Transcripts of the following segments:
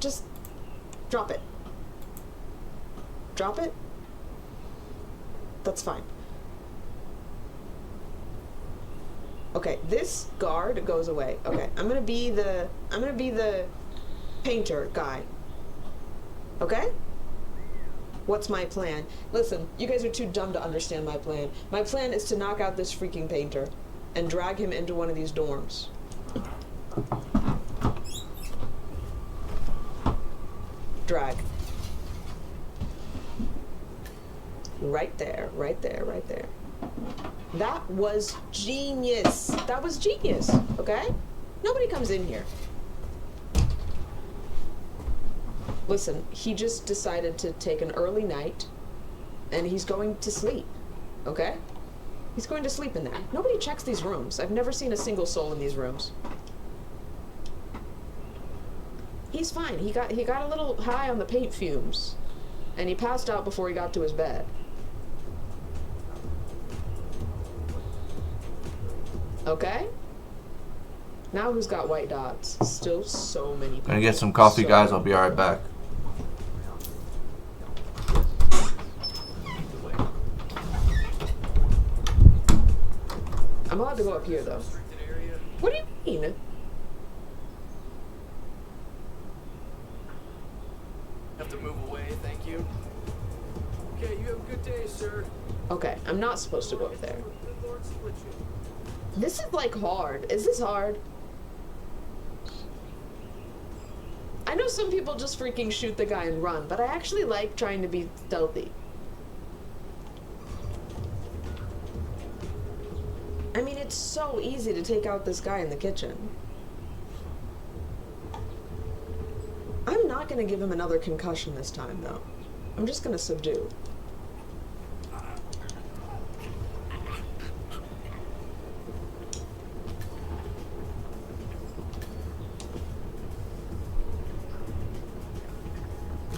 Just drop it. Drop it? That's fine. Okay, this guard goes away. Okay, I'm gonna be the painter guy. Okay? What's my plan? Listen, you guys are too dumb to understand my plan. My plan is to knock out this freaking painter and drag him into one of these dorms. Drag. Right there, right there, right there. That was genius. That was genius, okay? Nobody comes in here. Listen, he just decided to take an early night, and he's going to sleep, okay? He's going to sleep in there. Nobody checks these rooms. I've never seen a single soul in these rooms. He's fine. He got a little high on the paint fumes, and he passed out before he got to his bed. Okay? Now who's got white dots? Still so many people. Gonna get some coffee, guys. I'll be right back. I'm allowed to go up here, though. What do you mean? Have to move away, thank you. Okay, you have a good day, sir. Okay, I'm not supposed to go up there. This is like hard. Is this hard? I know some people just freaking shoot the guy and run, but I actually like trying to be stealthy. I mean, it's so easy to take out this guy in the kitchen. I'm not gonna give him another concussion this time, though. I'm just gonna subdue.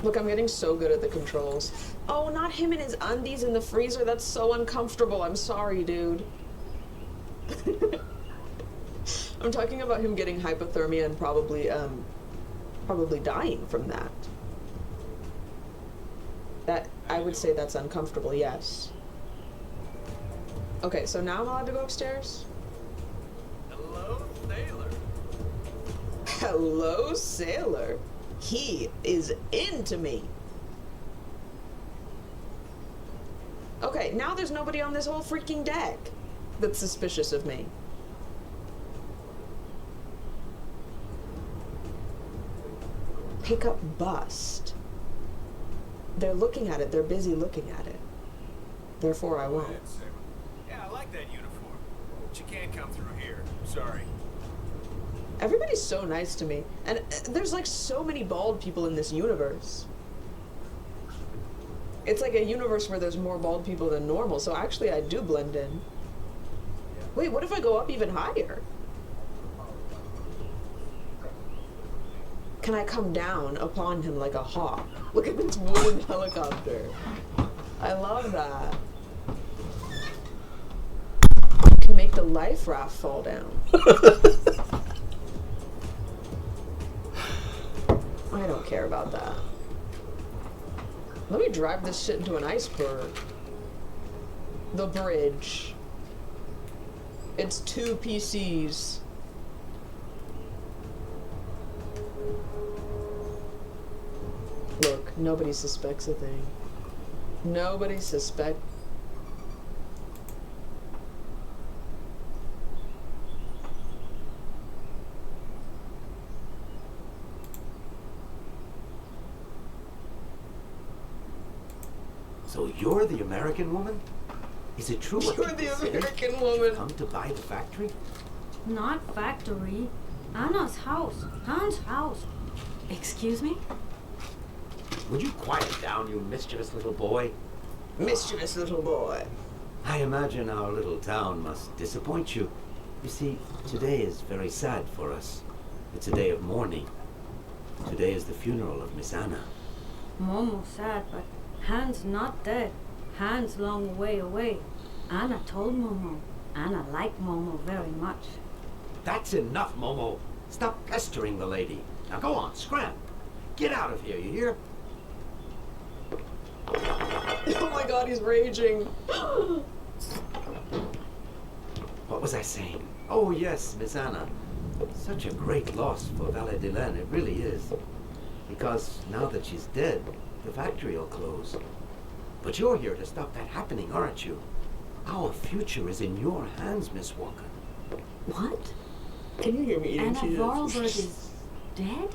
Look, I'm getting so good at the controls. Oh, not him in his undies in the freezer. That's so uncomfortable. I'm sorry, dude. I'm talking about him getting hypothermia and probably dying from that. That, I would say that's uncomfortable, yes. Okay, so now I'm allowed to go upstairs? Hello, sailor. Hello, sailor. He is into me. Okay, now there's nobody on this whole freaking deck that's suspicious of me. Pick up bust. They're looking at it. They're busy looking at it. Therefore, I won't. Yeah, I like that uniform. But you can't come through here. Sorry. Everybody's so nice to me. And there's like so many bald people in this universe. It's like a universe where there's more bald people than normal, so actually I do blend in. Wait, what if I go up even higher? Can I come down upon him like a hawk? Look at this wooden helicopter. I love that. You can make the life raft fall down. I don't care about that. Let me drive this shit into an iceberg. The bridge. It's 2 PCs. Look, nobody suspects a thing. Nobody suspects. So you're the American woman? Is it true what You're people the say? American woman. Come to buy the factory? Not factory. Anna's house. Hans' house. Excuse me? Would you quiet down, you mischievous little boy? Mischievous little boy. I imagine our little town must disappoint you. You see, today is very sad for us. It's a day of mourning. Today is the funeral of Miss Anna. Momo sad, but Hans not dead. Hans long way away. Anna told Momo. Anna liked Momo very much. That's enough, Momo. Stop pestering the lady. Now go on, scram. Get out of here, you hear? Oh my god, he's raging. What was I saying? Oh, yes, Miss Anna. Such a great loss for Valet de Laine, it really is. Because now that she's dead, the factory will close. But you're here to stop that happening, aren't you? Our future is in your hands, Miss Walker. What? Can you hear me eating Anna Cheetos? Vorarlberg is dead?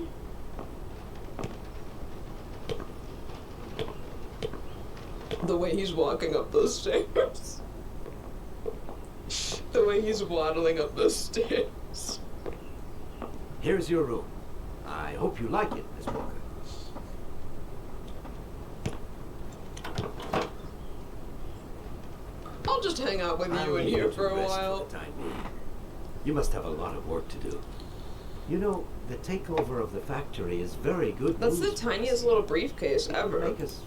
The way he's walking up those stairs. The way he's waddling up those stairs. Here's your room. I hope you like it, Miss Walker. I'll just hang out with I'll you in leave here to for a rest while. For the time being. You must have a lot of work to do. You know, the takeover of the factory is very good That's news the for us. tiniest little briefcase It would ever. make us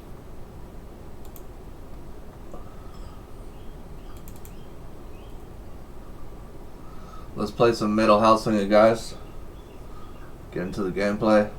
Let's play some Metal Hellsinger, guys. Get into the gameplay.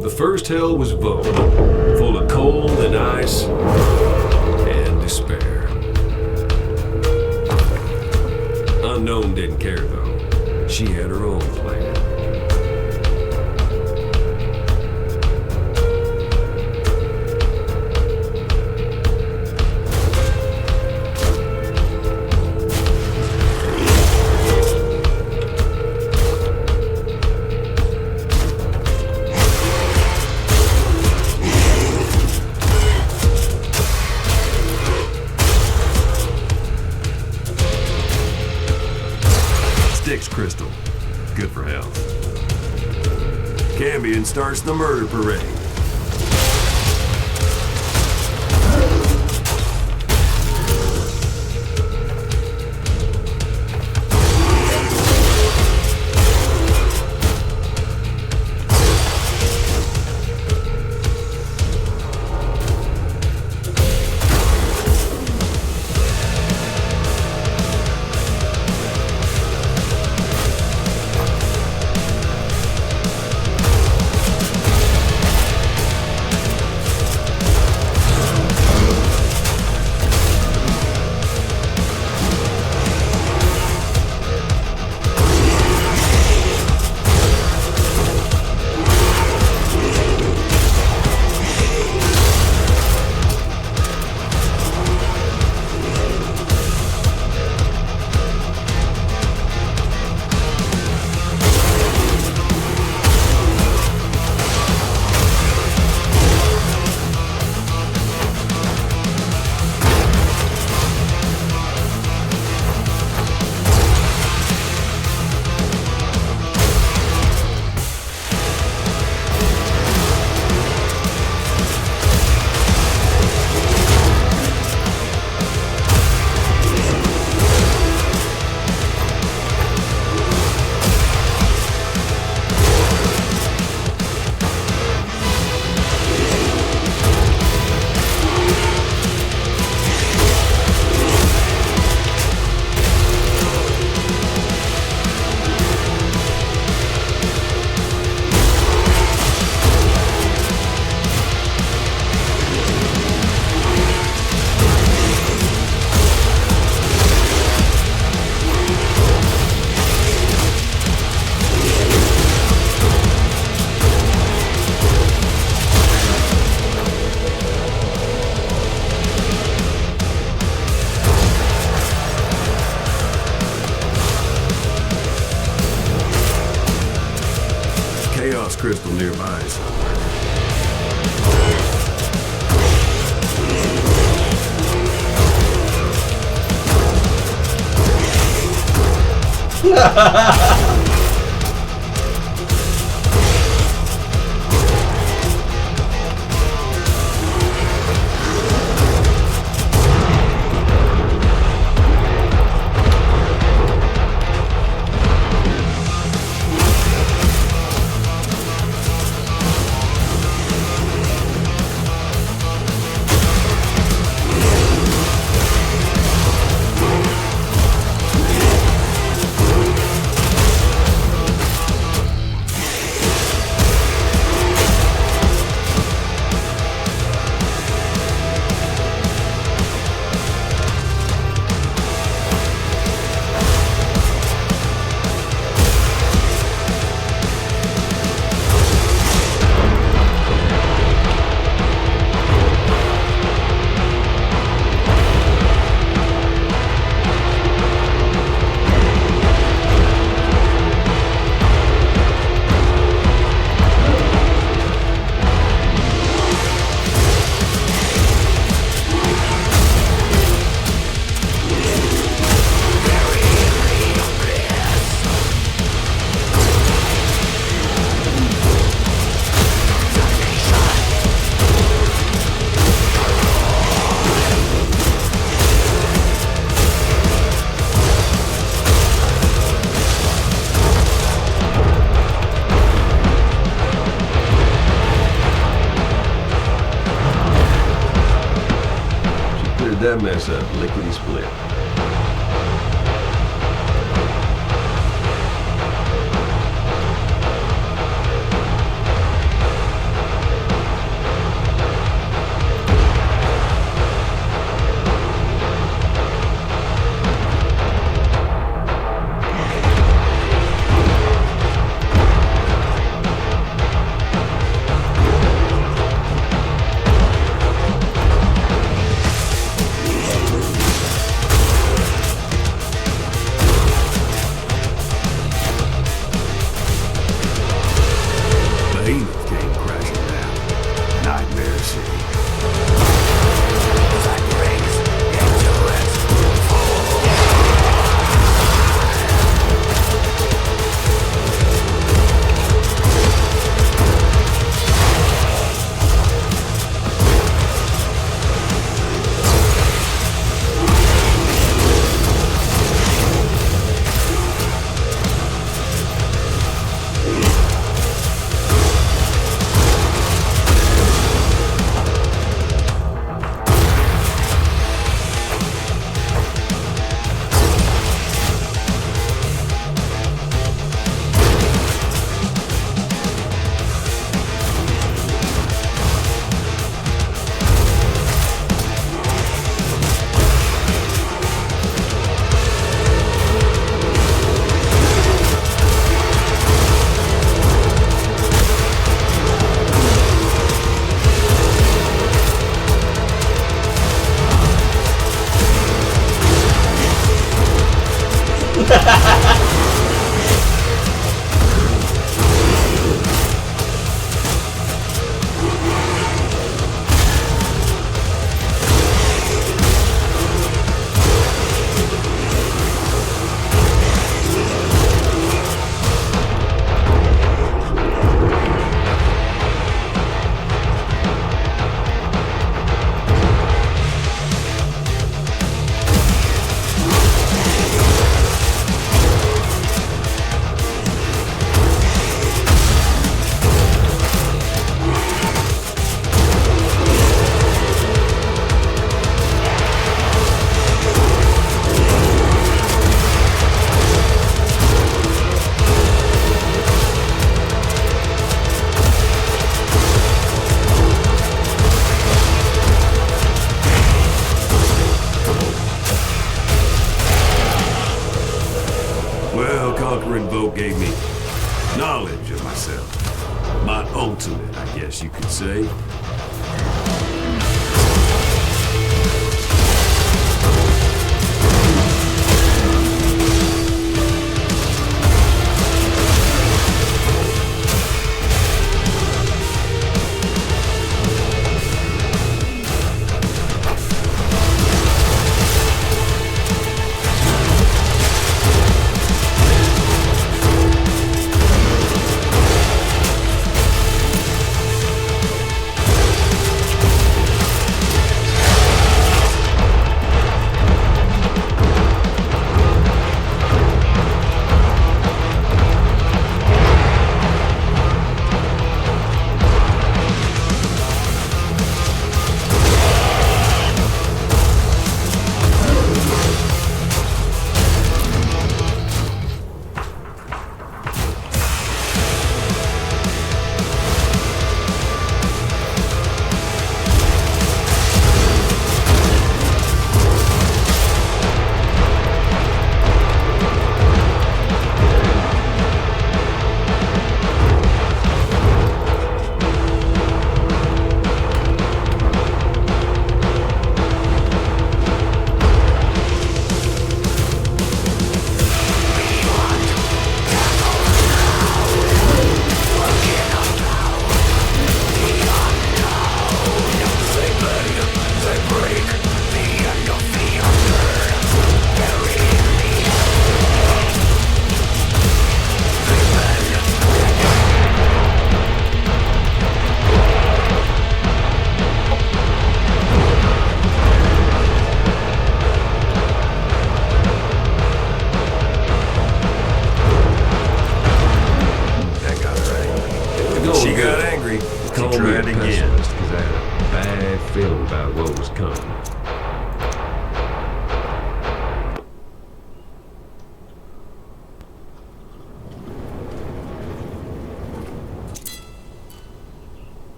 The first hell was Vogue, full of cold and ice and despair. Unknown didn't care though. She had her own plan. Styx crystal, good for health. Cambion starts the murder parade. That mess up, lickety split. gave me knowledge of myself. My ultimate, I guess you could say.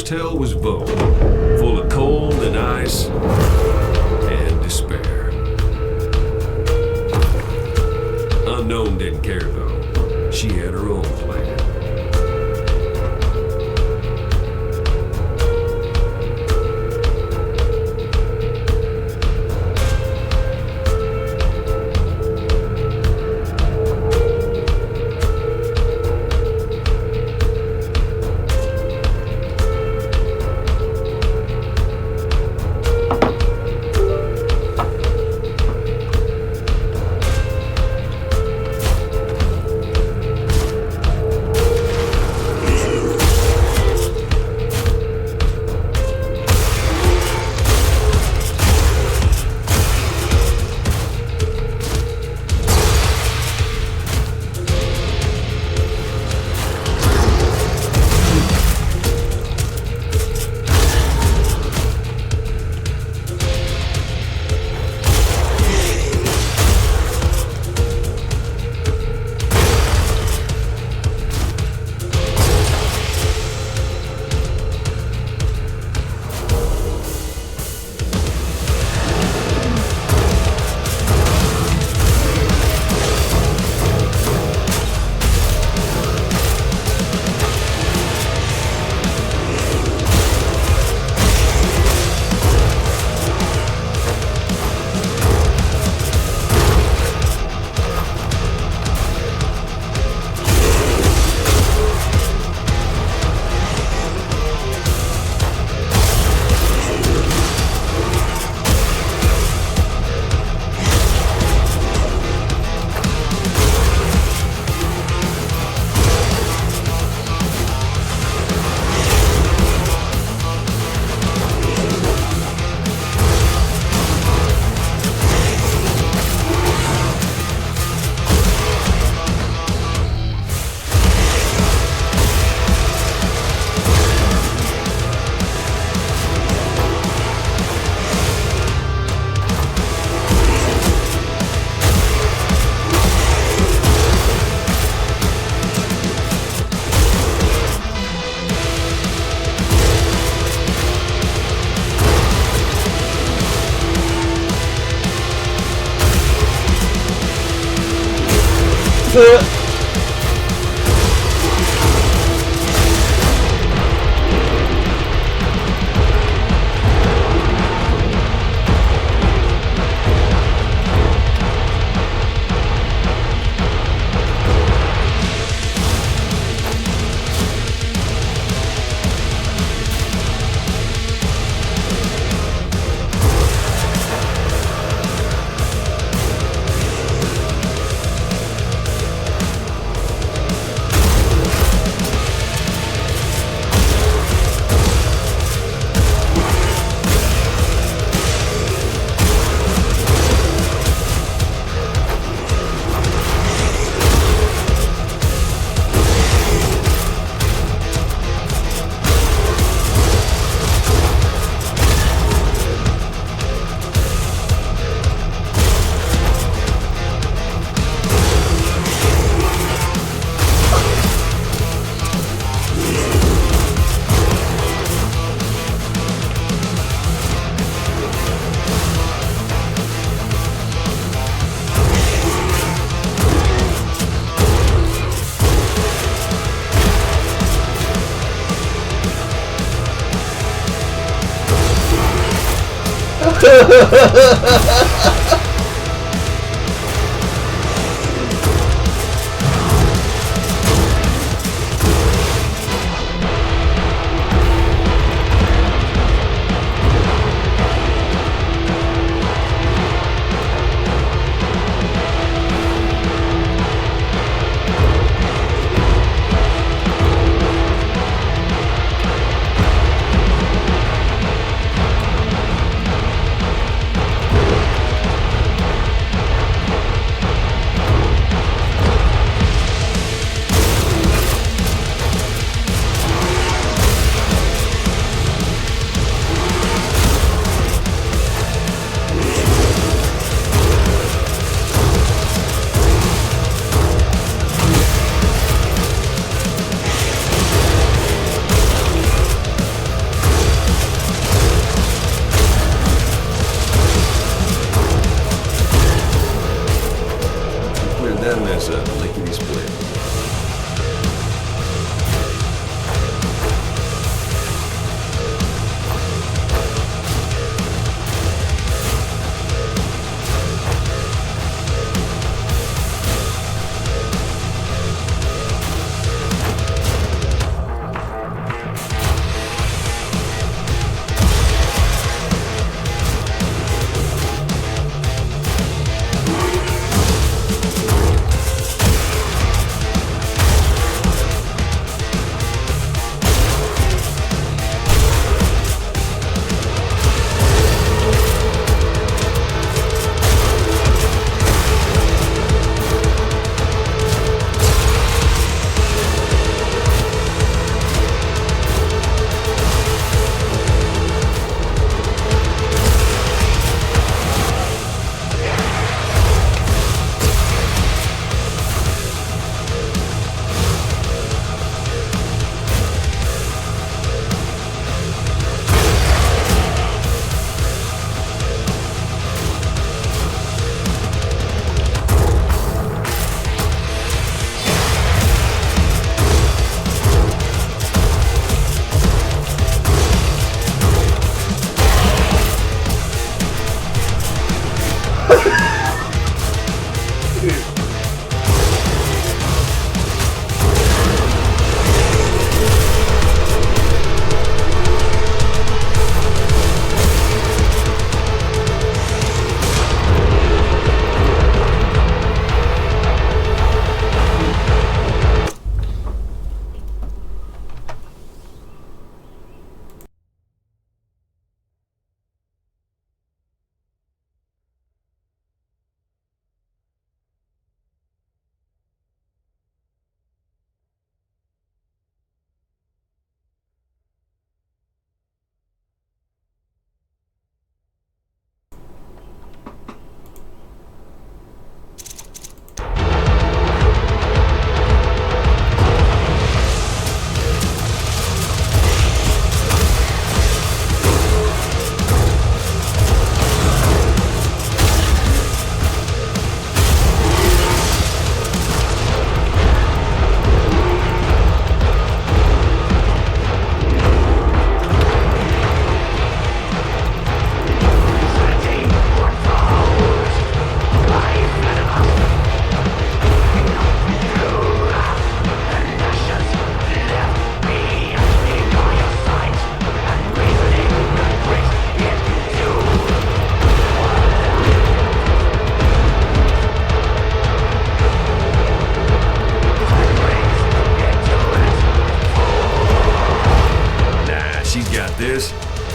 hell was Vaux, full of cold and ice and despair. Unknown didn't care though. She had her own plan.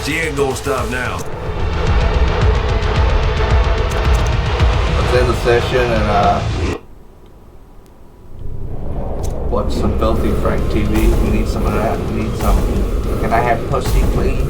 She ain't gonna stop now. Let's end the session and watch some Filthy Frank TV. We need some of that. We need some. Can I have pussy, please?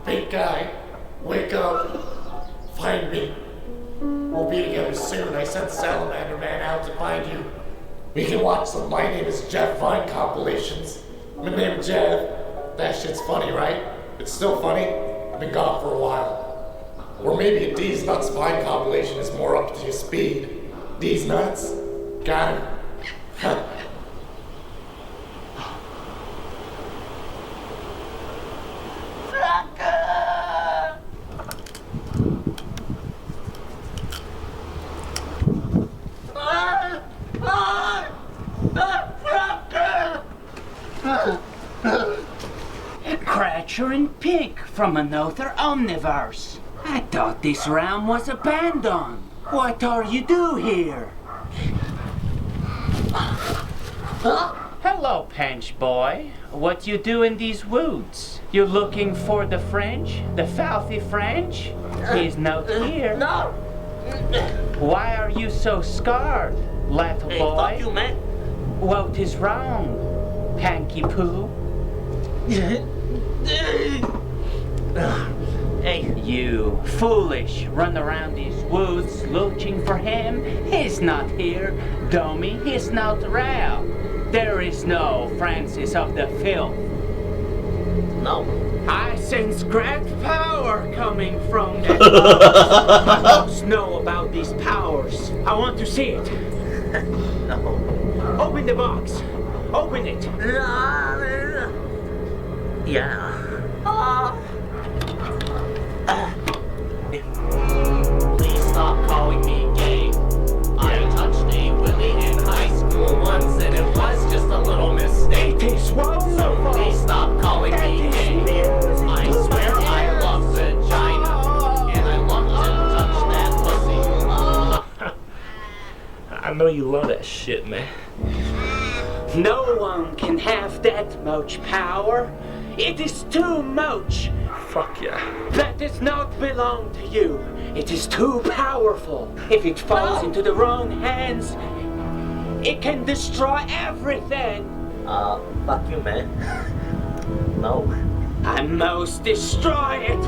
Big guy, wake up. Find me. We'll be together soon. I sent Salamander Man out to find you. We can watch some My Name is Jeff Vine compilations. My name Jeff. That shit's funny, right? It's still funny. I've been gone for a while. Or maybe a D's Nuts Vine compilation is more up to your speed. D's Nuts? Got him. A creature in pink from another omniverse. I thought this realm was abandoned. What are you do here? Hello, Pinch boy. What you do in these woods? You looking for the French? The filthy French? He's not here. No! Why are you so scared, little Hey, boy? fuck you, man. What is wrong, Panky Poo? Hey, You foolish, run around these woods looking for him. He's not here, dummy. He's not real. There is no Francis of the Filth. no. I sense great power coming from that box. I must know about these powers. I want to see it. No. Open the box. Open it. Yeah. Please stop calling me gay. I touched a willy in high school once and it was just a little mistake. This was So please stop calling me gay. I swear I love vagina and I love to touch that pussy. I know you love that shit, man. No one can have that much power. It is too much. Fuck yeah. That does not belong to you. It is too powerful. If it falls into the wrong hands, it can destroy everything. Fuck you, man. No. I must destroy it.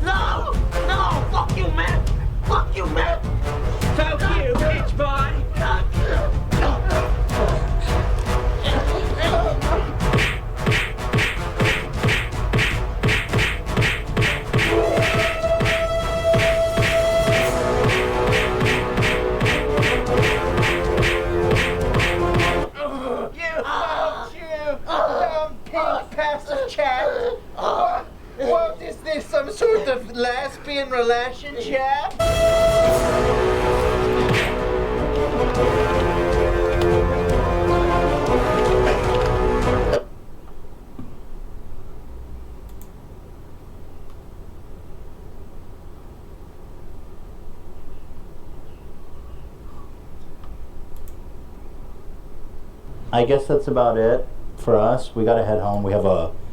No! No! Fuck you, man! Fuck you, man! Fuck you, bitch boy. What is this, some sort of lesbian relation, chap? I guess that's about it for us. We gotta head home.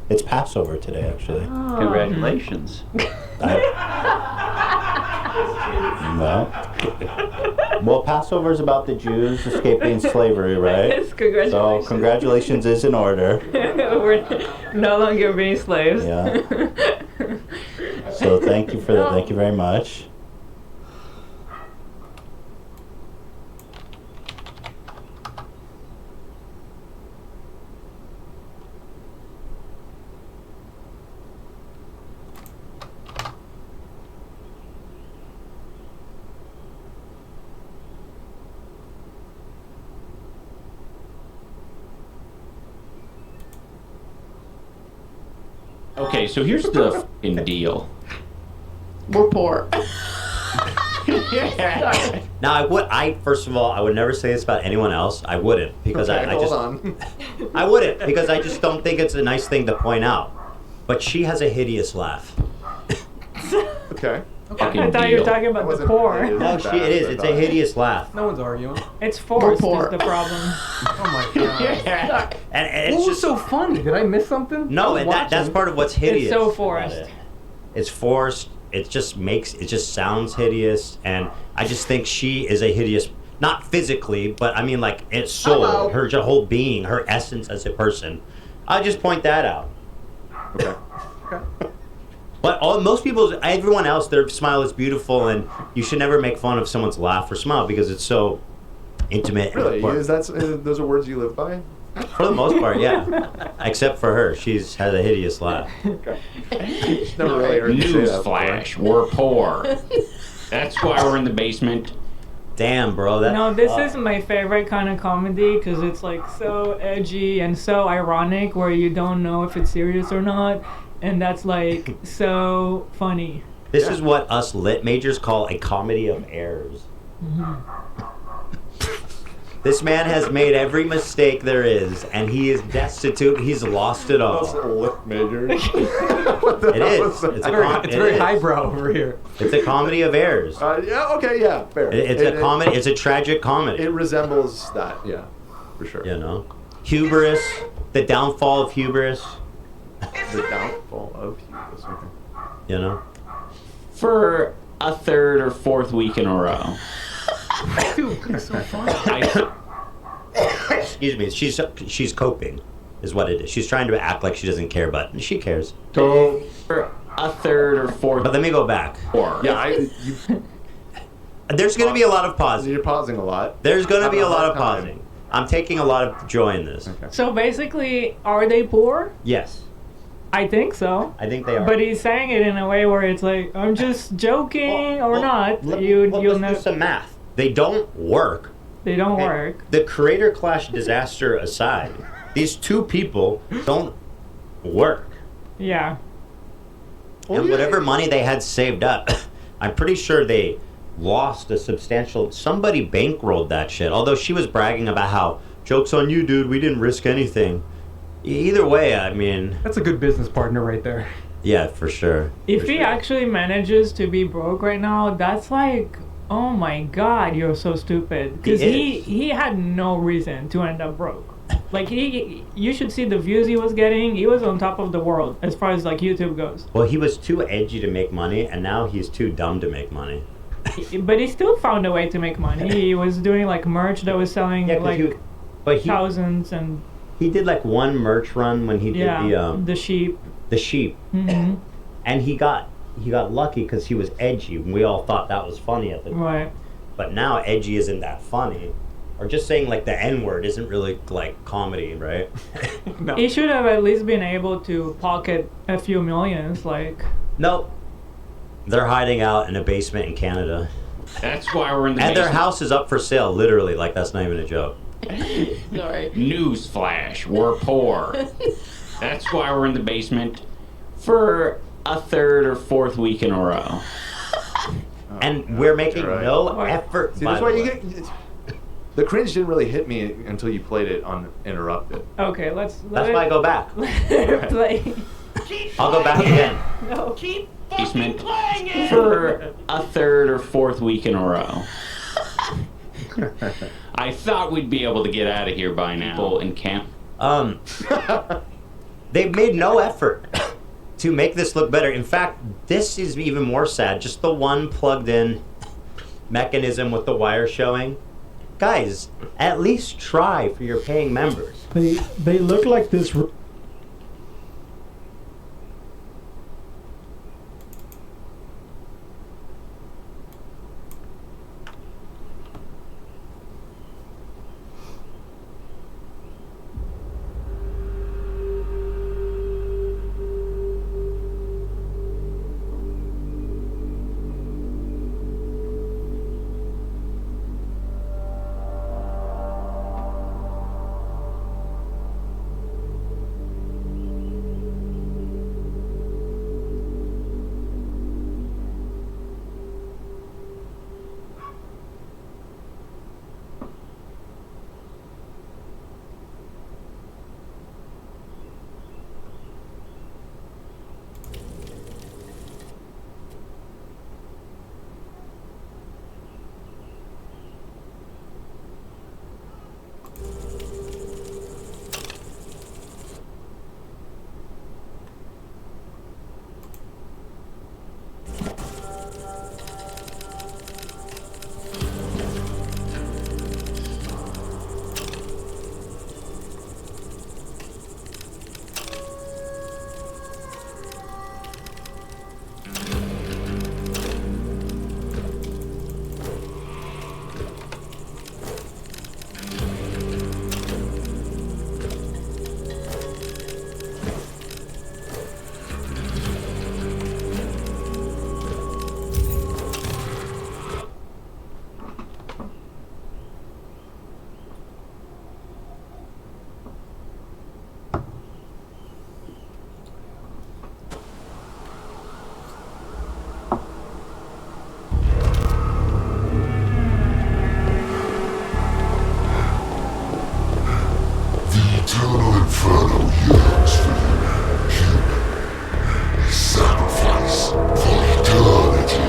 It's Passover today, actually. Congratulations. Well, Passover is about the Jews escaping slavery, right? Yes, congratulations. So, congratulations is in order. We're no longer being slaves. Yeah. So, thank you for that. Thank you very much. Okay, so here's the f***ing deal. We're poor. Now, first of all, I would never say this about anyone else. I wouldn't, because okay, I just... Hold on. I wouldn't, because I just don't think it's a nice thing to point out. But she has a hideous laugh. Okay. I thought you were talking about the poor. No, it is. It's a hideous laugh. No one's arguing. It's forced is the problem. Oh my god. And it's What was just so funny? Did I miss something? no, and that's part of what's hideous. It's so about forced. it. It's forced. It just sounds hideous, and I just think she is a hideous. Not physically, but I mean like it's soul, her whole being, her essence as a person. I just point that out. Okay. But most people, everyone else, their smile is beautiful, and you should never make fun of someone's laugh or smile because it's so intimate. Really? And Is that those are words you live by? for the most part, yeah. Except for her, she's has a hideous laugh. Never really heard you say that Newsflash, we're poor. That's why we're in the basement. Damn, bro. No, this is my favorite kind of comedy because it's like so edgy and so ironic where you don't know if it's serious or not. And that's like so funny. This is what us lit majors call a comedy of errors. This man has made every mistake there is, and he is destitute. He's lost it all. Us lit majors. It is. It's very highbrow over here. It's a comedy of errors. Yeah. Okay. Yeah. Fair. It's a comedy. It's a tragic comedy. It resembles that. Yeah. For sure. You know, hubris, the downfall of hubris. The downfall of hubris. Okay. You know, For a third or fourth week in a row. Dude, that's so funny. excuse me. She's coping, is what it is. She's trying to act like she doesn't care, but she cares. For a third or fourth. But let me go back. Yeah, There's going to be a lot of pausing. You're pausing a lot. There's going to be a lot of time. pausing. I'm taking a lot of joy in this. Okay. So basically, are they poor? Yes, I think so. I think they are. But he's saying it in a way where it's like, I'm just joking or not. You'll let's know. do some math. They don't work. They don't work. The Creator Clash disaster aside, these two people don't work. Yeah. And whatever money they had saved up, I'm pretty sure they lost a substantial. Somebody bankrolled that shit. Although she was bragging about how, joke's on you, dude, we didn't risk anything. Either way, I mean. That's a good business partner right there. Yeah, for sure. If he actually manages to be broke right now, that's like, oh my god, you're so stupid. Because he had no reason to end up broke. Like you should see the views he was getting. He was on top of the world as far as like YouTube goes. Well, he was too edgy to make money, and now he's too dumb to make money. But he still found a way to make money. He was doing like merch that was selling thousands, and he did like one merch run when he did the sheep. The sheep, Mm-hmm. and he got lucky because he was edgy. And we all thought that was funny at the time. Right. But now edgy isn't that funny, or just saying like the N word isn't really like comedy, right? No. He should have at least been able to pocket a few millions, like. Nope. They're hiding out in a basement in Canada. That's why we're in the And their basement. house is up for sale, literally. Like, that's not even a joke. Sorry. Newsflash, we're poor. That's why we're in the basement for a third or fourth week in a row. And we're making no effort. See, that's why you get. The cringe didn't really hit me until you played it uninterrupted. Okay, That's why I go back. play. I'll go back again. No. Keep Basement for a third or fourth week in a row. I thought we'd be able to get out of here by now. People in camp. They've made no effort to make this look better. In fact, this is even more sad. Just the one plugged in mechanism with the wire showing. Guys, at least try for your paying members. They look like this. Eternal inferno yearns for you, human. Sacrifice for eternity.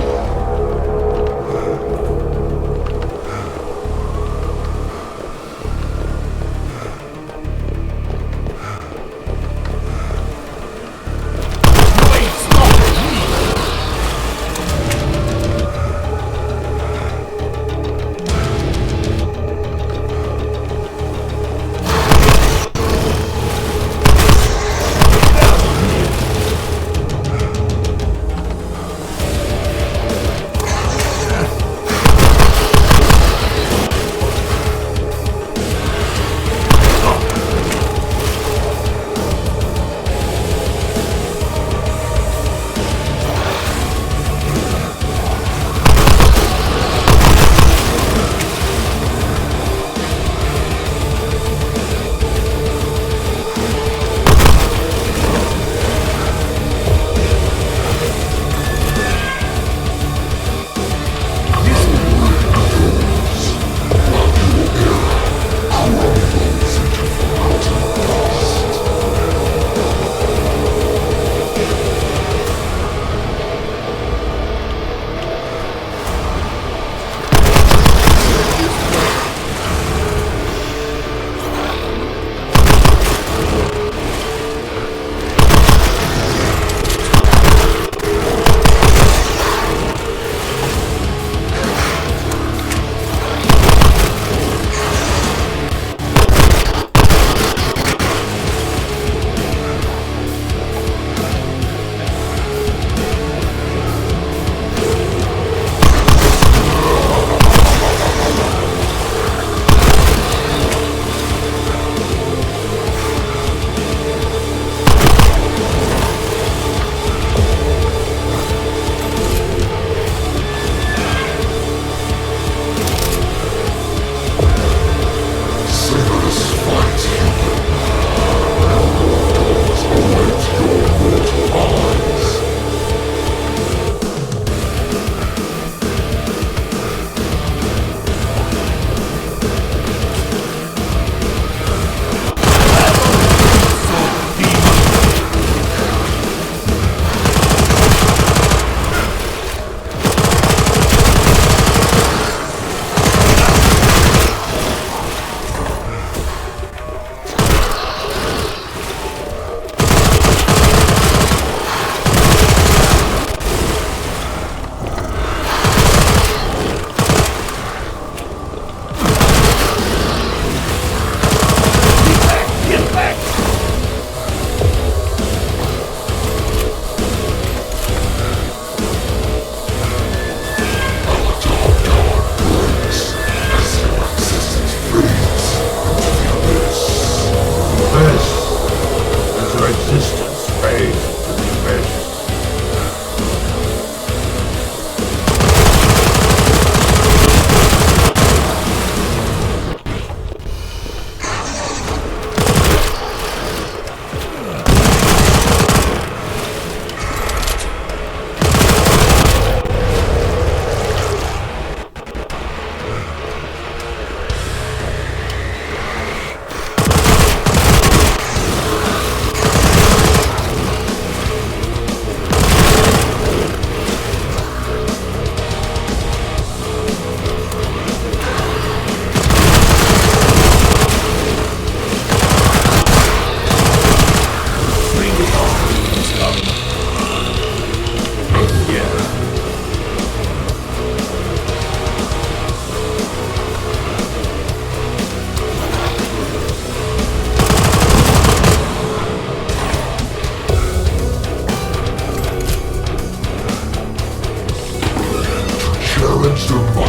clenched a